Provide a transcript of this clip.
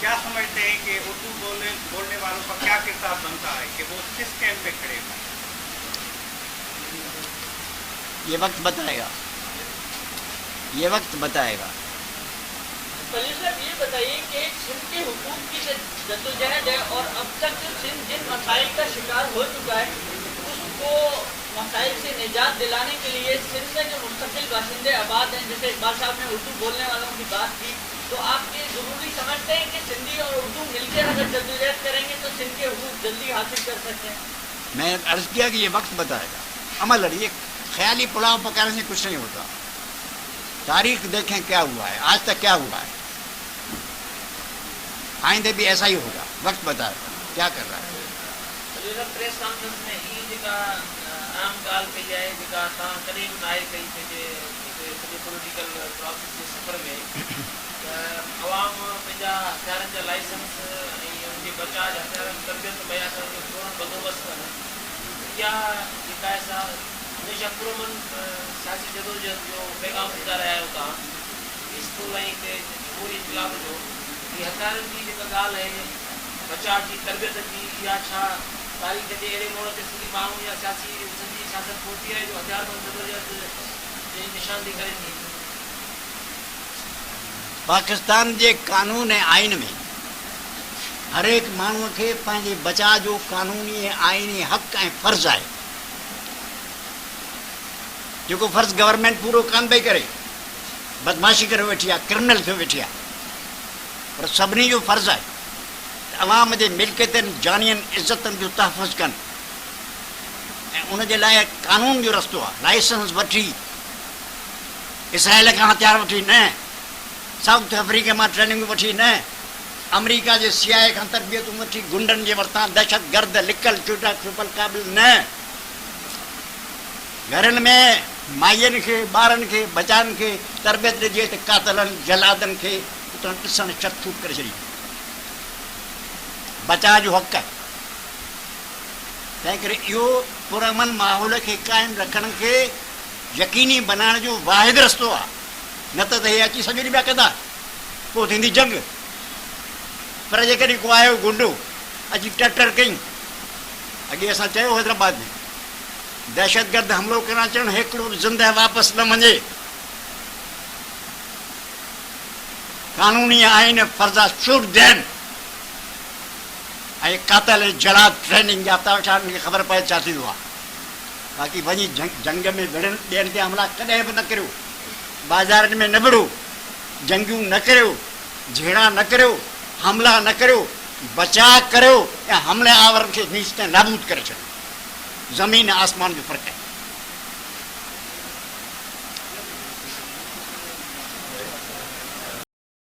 क्या समझते हैं कि उर्दू बोलने वालों का क्या किरदार बनता है कि वो किस कैंप पे खड़े हैं? ये वक्त बताएगा, ये वक्त बताएगा। खलील साहब ये बताइए कि सिंध के हुकूक की जद्दोजहद है और अब तक जो सिंध जिन मसाइल का शिकार हो चुका है उसको मसाइल से निजात दिलाने के लिए सिंध में जो मुस्तकिल बाशिंदे आबाद हैं, जैसे इकबाल साहब ने उर्दू बोलने वालों की बात की, तो आप ये ज़रूरी समझते हैं कि सिंधी और उर्दू मिलकर अगर जद्दोजहद करेंगे तो सिंध के हुकूक जल्दी हासिल कर सकते हैं? मैं अर्ज किया कि ये वक्त बताएगा। अमल ये ख्याली पुलाव पकाने से कुछ नहीं होता। तारीख देखें क्या हुआ है, आज तक क्या हुआ है, आइंदे भी ऐसा ही होगा। वक्त बताएगा क्या कर रहा है। प्रेस कॉन्फ्रेंस में ई जेका आम ॻाल्हि कई आहे, जेका तव्हां कॾहिं बि नाहे कई पंहिंजे सॼे पोलिटिकल प्रोसेस जे सफ़र में, त अवाम पंहिंजा हथियारनि जा लाइसेंस ऐं उनजे बचाव जा हथियारनि तरबियत मुहैया करण जो फौरन बंदोबस्तु कनि। इहा जेका आहे सा हमेशह पुरमन सियासी जदोजहद जो पैगाम ॾींदा रहिया आहियो तव्हां, पीसफुल ऐं जमहूरी इनक़लाब जो। ये हथियारनि जी जेका ॻाल्हि आहे बचाव जी तरबियत जी, इहा छा तारीख़ जे अहिड़े मोड़ ते सिंधी माण्हू या सियासी सिंधी सियासत पहुती आहे जो हथियारबंद जदोजहद जी निशानदी करे थी? पाकिस्तान जे कानून ऐं आइन में हर एक माण्हूअ खे पंहिंजे बचाव जो कानूनी ऐं आइनी हक़ ऐं फ़र्ज़ु आहे, जेको फ़र्ज़ु गवर्नमेंट पूरो कान पई करे, बदमाशी करे वेठी आहे, क्रिमिनल थियो वेठी आहे। पर सभिनी जो फ़र्ज़ु आहे अवाम जे मिल्कियतनि जानियनि इज़तनि जो तहफ़ुज़ कनि ऐं उनजे लाइ कानून जो रस्तो आहे। लाइसेंस वठी इसराइल खां हथियार वठी न, साउथ अफ्रीका मां ट्रेनिंग वठी न, अमरीका जे CIA खां तरबियतूं वठी गुंडनि जे वरितां दहशतगर्द लिकल चुटा छुपल क़ाबिल न। घरनि में माइयुनि खे ॿारनि खे बचाइनि खे तरबियत ॾिजे त कातलनि जलादनि खे उतां ॾिसण छत फूट करे छॾी। बचाव जो हक़ आहे। तंहिं करे इहो पुरअमन माहौल खे क़ाइमु रखण खे यकीनी बनाइण जो वाहिद रस्तो आहे, न त हे अची सॼो ॾींहुं ॿिया कंदा, पोइ थींदी जंग। पर जेकॾहिं को आयो गुंडो अची टटर कई, अॻे असां चयो हैदराबाद में दहशतगर्द हमिलो करणु अचणु हिकिड़ो बि ज़िंदह वापसि न वञे। कानूनी आइन फर्ज़ा शुड ॾियनि ऐं कातल जलाद ट्रेनिंग याफ़्ता वेठा खे ख़बर पए छा थींदो आहे। बाक़ी वञी जंग में ॿियनि ते हमला कॾहिं बि न करियो, बाज़ारनि में न विढ़ो, जंगियूं न करियो, झेड़ा न करियो, हमला न करियो, बचाव करियो ऐं हमले आवरनि खे नीच ते नाबूद करे छॾियो। ज़मीन आसमान जो फ़र्क़ु आहे।